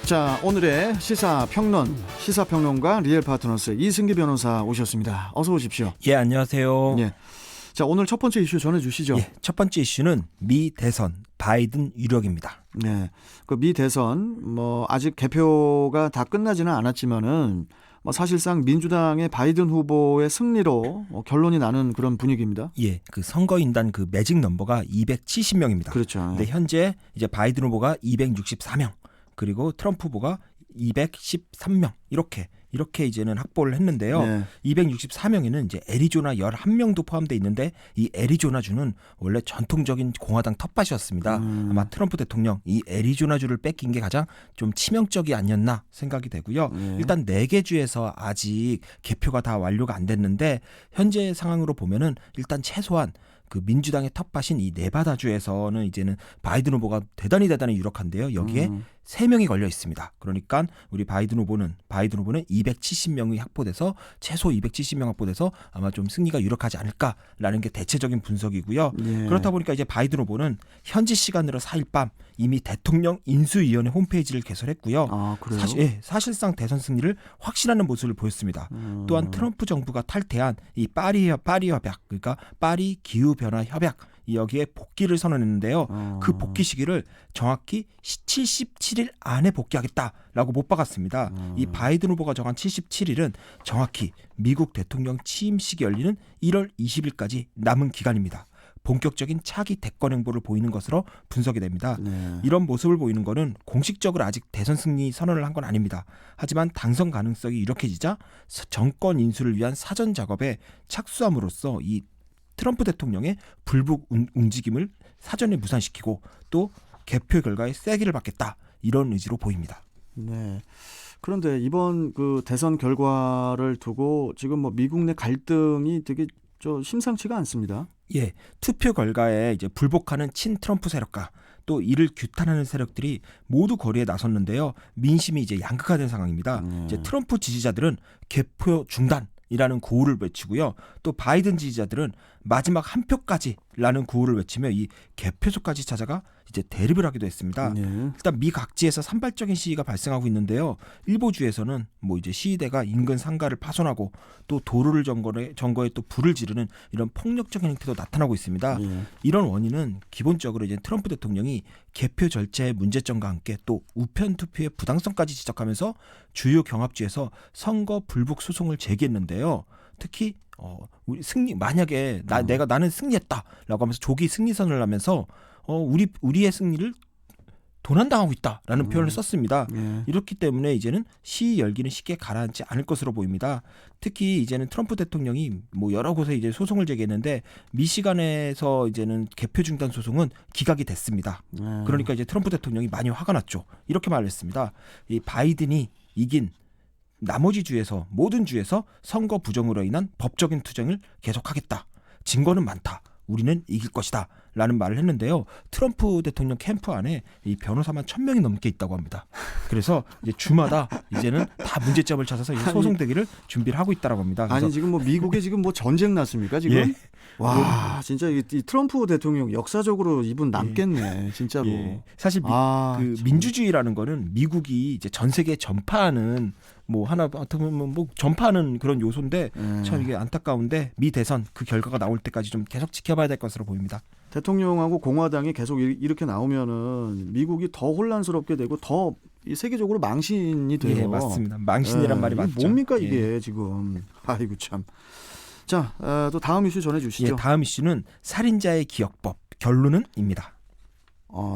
자, 오늘의 시사평론가 리얼 파트너스 이승기 변호사 오셨습니다. 어서 오십시오. 예, 안녕하세요. 예. 자, 오늘 첫 번째 이슈 전해주시죠. 예, 첫 번째 이슈는 미 대선 바이든 유력입니다. 네, 그 미 대선 아직 개표가 다 끝나지는 않았지만은 사실상 민주당의 바이든 후보의 승리로 결론이 나는 그런 분위기입니다. 예, 그 선거인단 그 매직 넘버가 270명입니다. 그렇죠. 근데 현재 이제 바이든 후보가 264명, 그리고 트럼프 후보가 213명 이렇게 이제는 확보를 했는데요. 네. 264명에는 이제 애리조나 11명도 포함되어 있는데 이 애리조나주는 원래 전통적인 공화당 텃밭이었습니다. 아마 트럼프 대통령 이 애리조나주를 뺏긴 게 가장 좀 치명적이 아니었나 생각이 되고요. 일단 4개 주에서 아직 개표가 다 완료가 안 됐는데 현재 상황으로 보면은 일단 최소한 그 민주당의 텃밭인 이 네바다주에서는 이제는 바이든 후보가 대단히 유력한데요. 여기에 3명이 걸려 있습니다. 그러니까 우리 바이든 후보는 270명이 확보돼서 최소 270명 확보돼서 아마 좀 승리가 유력하지 않을까라는 게 대체적인 분석이고요. 예. 그렇다 보니까 이제 바이든 후보는 현지 시간으로 4일 밤 이미 대통령 인수위원회 홈페이지를 개설했고요. 아, 그래요? 사실상 대선 승리를 확신하는 모습을 보였습니다. 또한 트럼프 정부가 탈퇴한 이 파리 협약, 그러니까 파리 기후 변화 협약 여기에 복귀를 선언했는데요. 그 복귀 시기를 정확히 77일 안에 복귀하겠다라고 못 박았습니다. 이 바이든 후보가 정한 77일은 정확히 미국 대통령 취임식이 열리는 1월 20일까지 남은 기간입니다. 본격적인 차기 대권 행보를 보이는 것으로 분석이 됩니다. 네. 이런 모습을 보이는 것은 공식적으로 아직 대선 승리 선언을 한 건 아닙니다. 하지만 당선 가능성이 유력해지자 정권 인수를 위한 사전 작업에 착수함으로써 이 트럼프 대통령의 불복 움직임을 사전에 무산시키고 또 개표 결과에 세기를 받겠다 이런 의지로 보입니다. 네. 그런데 이번 그 대선 결과를 두고 지금 미국 내 갈등이 되게 심상치가 않습니다. 예, 투표 결과에 이제 불복하는 친 트럼프 세력과 또 이를 규탄하는 세력들이 모두 거리에 나섰는데요. 민심이 이제 양극화된 상황입니다. 이제 트럼프 지지자들은 개표 중단이라는 구호를 외치고요. 또 바이든 지지자들은 마지막 한 표까지라는 구호를 외치며 이 개표소까지 찾아가 이제 대립을 하기도 했습니다. 네. 일단 미 각지에서 산발적인 시위가 발생하고 있는데요. 일부주에서는 이제 시위대가 인근 상가를 파손하고 또 도로를 점거해 또 불을 지르는 이런 폭력적인 행태도 나타나고 있습니다. 이런 원인은 기본적으로 이제 트럼프 대통령이 개표 절차의 문제점과 함께 또 우편 투표의 부당성까지 지적하면서 주요 경합주에서 선거 불복 소송을 제기했는데요. 특히 우리 승리 만약에 나는 승리했다라고 하면서 조기 승리 선언을 하면서 우리의 승리를 도난당하고 있다라는 표현을 썼습니다. 이렇기 때문에 이제는 시위 열기는 쉽게 가라앉지 않을 것으로 보입니다. 특히 이제는 트럼프 대통령이 여러 곳에 이제 소송을 제기했는데 미시간에서 이제는 개표 중단 소송은 기각이 됐습니다. 그러니까 이제 트럼프 대통령이 많이 화가 났죠. 이렇게 말했습니다. 이 바이든이 이긴 나머지 주에서 모든 주에서 선거 부정으로 인한 법적인 투쟁을 계속하겠다. 증거는 많다. 우리는 이길 것이다. 라는 말을 했는데요. 트럼프 대통령 캠프 안에 이 변호사만 1000명이 넘게 있다고 합니다. 그래서 이제 주마다 이제는 다 문제점을 찾아서 소송 대기를 준비를 하고 있다고 합니다. 아니 지금 미국에 지금 전쟁 났습니까 지금? 예. 와 진짜 이 트럼프 대통령 역사적으로 이분 남겠네 진짜로. 예. 사실 민주주의라는 거는 미국이 이제 전 세계에 전파하는 전파하는 그런 요소인데 참 이게 안타까운데 미 대선 그 결과가 나올 때까지 좀 계속 지켜봐야 될 것으로 보입니다. 대통령하고 공화당이 계속 이렇게 나오면은 미국이 더 혼란스럽게 되고 더 세계적으로 망신이 돼요. 예, 맞습니다. 망신이란 말이 맞죠. 뭡니까 이게 지금? 아이고 참. 자, 또 다음 이슈 전해주시죠. 예, 다음 이슈는 살인자의 기억법 결론은입니다.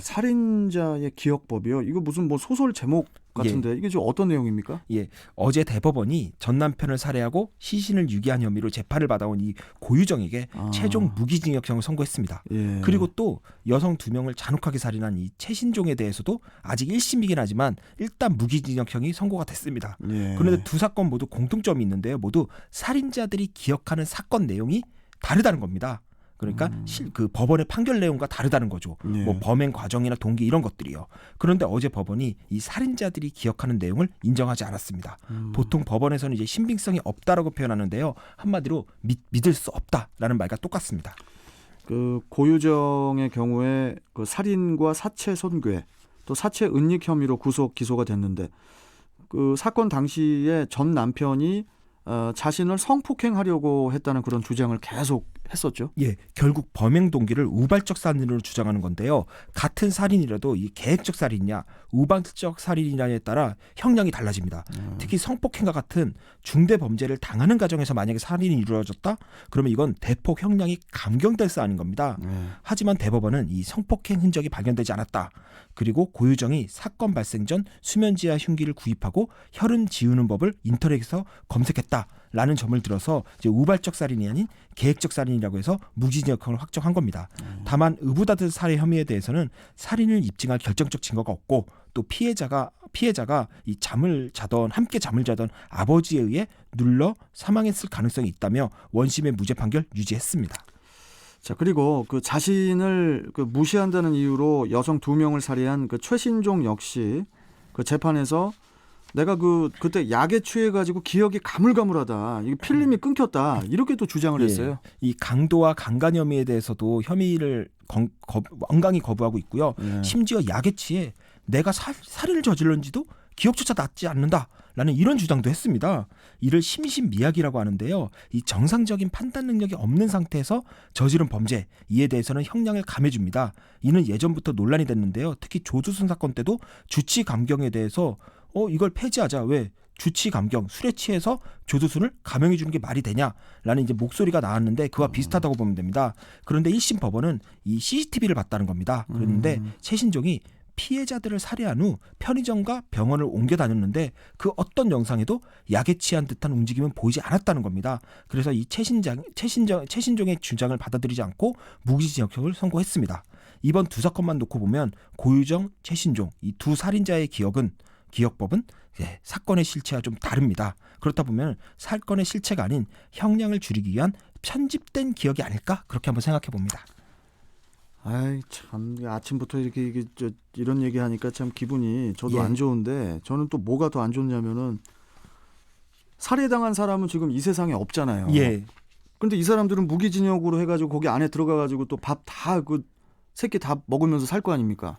살인자의 기억법이요? 이거 무슨 소설 제목 같은데 이게 지금 어떤 내용입니까? 예, 어제 대법원이 전 남편을 살해하고 시신을 유기한 혐의로 재판을 받아온 이 고유정에게 최종 무기징역형을 선고했습니다. 예. 그리고 또 여성 2명을 잔혹하게 살인한 이 최신종에 대해서도 아직 1심이긴 하지만 일단 무기징역형이 선고가 됐습니다. 예. 그런데 두 사건 모두 공통점이 있는데요. 모두 살인자들이 기억하는 사건 내용이 다르다는 겁니다. 그러니까 그 법원의 판결 내용과 다르다는 거죠. 범행 과정이나 동기 이런 것들이요. 그런데 어제 법원이 이 살인자들이 기억하는 내용을 인정하지 않았습니다. 보통 법원에서는 이제 신빙성이 없다라고 표현하는데요. 한마디로 믿을 수 없다라는 말과 똑같습니다. 그 고유정의 경우에 그 살인과 사체 손괴 또 사체 은닉 혐의로 구속 기소가 됐는데 그 사건 당시에 전 남편이 자신을 성폭행하려고 했다는 그런 주장을 계속 했었죠. 예, 결국 범행 동기를 우발적 살인으로 주장하는 건데요. 같은 살인이라도 이 계획적 살인이냐 우발적 살인이냐에 따라 형량이 달라집니다. 특히 성폭행과 같은 중대 범죄를 당하는 가정에서 만약에 살인이 이루어졌다? 그러면 이건 대폭 형량이 감경될 사안인 겁니다. 하지만 대법원은 이 성폭행 흔적이 발견되지 않았다. 그리고 고유정이 사건 발생 전 수면지하 흉기를 구입하고 혈흔 지우는 법을 인터넷에서 검색했다라는 점을 들어서 이제 우발적 살인이 아닌 계획적 살인이라고 해서 무기징역형을 확정한 겁니다. 다만 의붓아들 살해 혐의에 대해서는 살인을 입증할 결정적 증거가 없고 또 피해자가 이 함께 잠을 자던 아버지에 의해 눌러 사망했을 가능성이 있다며 원심의 무죄 판결 유지했습니다. 자, 그리고 그 자신을 그 무시한다는 이유로 여성 2명을 살해한 그 최신종 역시 그 재판에서 내가 그때 약에 취해가지고 기억이 가물가물하다, 이게 필름이 끊겼다, 이렇게 또 주장을 했어요. 이 강도와 강간 혐의에 대해서도 혐의를 완강히 거부하고 있고요. 심지어 약에 취해 내가 살인을 저질렀는지도 기억조차 나지 않는다라는 이런 주장도 했습니다. 이를 심신미약이라고 하는데요. 이 정상적인 판단 능력이 없는 상태에서 저지른 범죄, 이에 대해서는 형량을 감해줍니다. 이는 예전부터 논란이 됐는데요. 특히 조두순 사건 때도 주치 감경에 대해서 이걸 폐지하자, 왜 주치 감경, 술에 취해서 조두순을 감형해 주는 게 말이 되냐라는 이제 목소리가 나왔는데 그와 비슷하다고 보면 됩니다. 그런데 1심 법원은 이 CCTV를 봤다는 겁니다. 그런데 최신종이 피해자들을 살해한 후 편의점과 병원을 옮겨 다녔는데 그 어떤 영상에도 약에 취한 듯한 움직임은 보이지 않았다는 겁니다. 그래서 이 최신종의 주장을 받아들이지 않고 무기징역형을 선고했습니다. 이번 두 사건만 놓고 보면 고유정, 최신종 이 두 살인자의 기억법은 사건의 실체와 좀 다릅니다. 그렇다 보면 사건의 실체가 아닌 형량을 줄이기 위한 편집된 기억이 아닐까, 그렇게 한번 생각해 봅니다. 아이 참, 아침부터 이렇게 이런 얘기하니까 참 기분이 저도 안 좋은데, 저는 또 뭐가 더 안 좋냐면은 살해당한 사람은 지금 이 세상에 없잖아요. 근데 이 사람들은 무기징역으로 해가지고 거기 안에 들어가가지고 또 밥 다 새끼 다 먹으면서 살 거 아닙니까?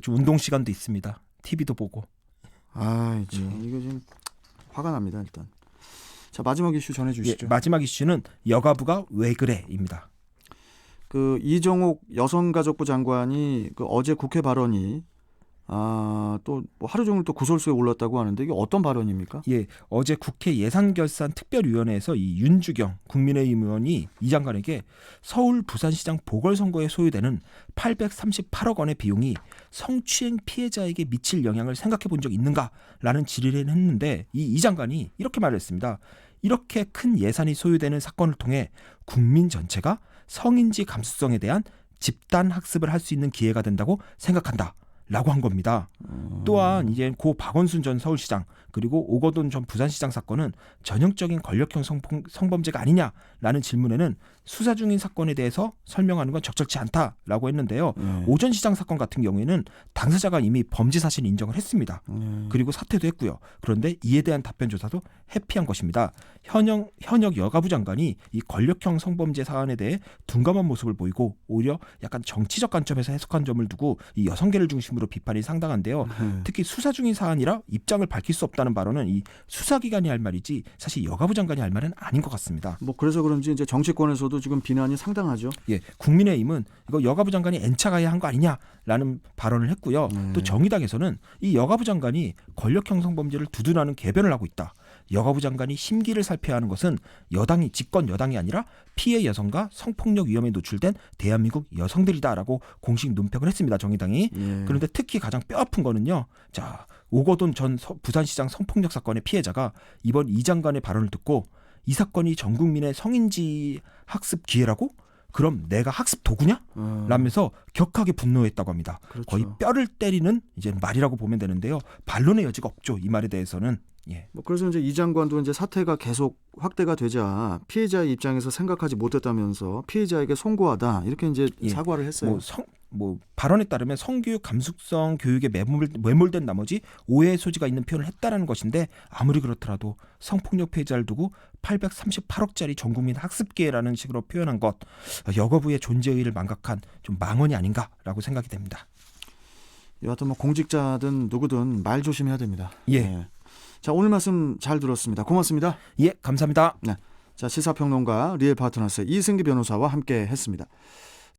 좀 운동 시간도 있습니다. TV도 보고. 아이 참, 이거 지금 화가 납니다. 일단 자, 마지막 이슈 전해주시죠. 마지막 이슈는 여가부가 왜 그래입니다. 그 이정옥 여성가족부 장관이 그 어제 국회 발언이 또 뭐 하루 종일 또 구설수에 올랐다고 하는데, 이게 어떤 발언입니까? 어제 국회 예산결산특별위원회에서 이 윤주경 국민의힘 의원이 이 장관에게 서울 부산시장 보궐선거에 소요되는 838억 원의 비용이 성추행 피해자에게 미칠 영향을 생각해 본 적 있는가라는 질의를 했는데 이 장관이 이렇게 말했습니다. 이렇게 큰 예산이 소요되는 사건을 통해 국민 전체가 성인지 감수성에 대한 집단 학습을 할 수 있는 기회가 된다고 생각한다 라고 한 겁니다. 또한 이제 고 박원순 전 서울시장 그리고 오거돈 전 부산시장 사건은 전형적인 권력형 성범죄가 아니냐라는 질문에는 수사 중인 사건에 대해서 설명하는 건 적절치 않다라고 했는데요. 오 전 시장 사건 같은 경우에는 당사자가 이미 범죄 사실을 인정을 했습니다. 그리고 사퇴도 했고요. 그런데 이에 대한 답변 조사도 회피한 것입니다. 현역 여가부 장관이 이 권력형 성범죄 사안에 대해 둔감한 모습을 보이고 오히려 약간 정치적 관점에서 해석한 점을 두고 이 여성계를 중심으로 비판이 상당한데요. 특히 수사 중인 사안이라 입장을 밝힐 수 없다는 발언은 이 수사기관이 할 말이지 사실 여가부 장관이 할 말은 아닌 것 같습니다. 뭐 그래서 그런지 이제 정치권에서도 지금 비난이 상당하죠. 국민의힘은 이거 여가부 장관이 N차 가야 한 거 아니냐라는 발언을 했고요. 또 정의당에서는 이 여가부 장관이 권력형 성범죄를 두둔하는 개변을 하고 있다. 여가부 장관이 심기를 살펴야 하는 것은 집권 여당이 아니라 피해 여성과 성폭력 위험에 노출된 대한민국 여성들이다라고 공식 논평을 했습니다. 정의당이. 그런데 특히 가장 뼈아픈 거는요. 자, 오거돈 전 부산시장 성폭력 사건의 피해자가 이번 이 장관의 발언을 듣고 이 사건이 전 국민의 성인지 학습 기회라고? 그럼 내가 학습 도구냐? 라면서 격하게 분노했다고 합니다. 그렇죠. 거의 뼈를 때리는 이제 말이라고 보면 되는데요. 반론의 여지가 없죠. 이 말에 대해서는. 뭐 그래서 이제 이 장관도 이제 사태가 계속 확대가 되자 피해자의 입장에서 생각하지 못했다면서 피해자에게 송구하다, 이렇게 이제 사과를 했어요. 발언에 따르면 성교육 감수성 교육에 매몰된 나머지 오해의 소지가 있는 표현을 했다라는 것인데, 아무리 그렇더라도 성폭력 피해자를 두고 838억짜리 전국민 학습기회라는 식으로 표현한 것, 여가부의 존재 의의를 망각한 좀 망언이 아닌가라고 생각이 됩니다. 여하튼 뭐 공직자든 누구든 말 조심해야 됩니다. 예. 자, 오늘 말씀 잘 들었습니다. 고맙습니다. 예, 감사합니다. 자, 시사평론가 리얼 파트너스 이승기 변호사와 함께 했습니다.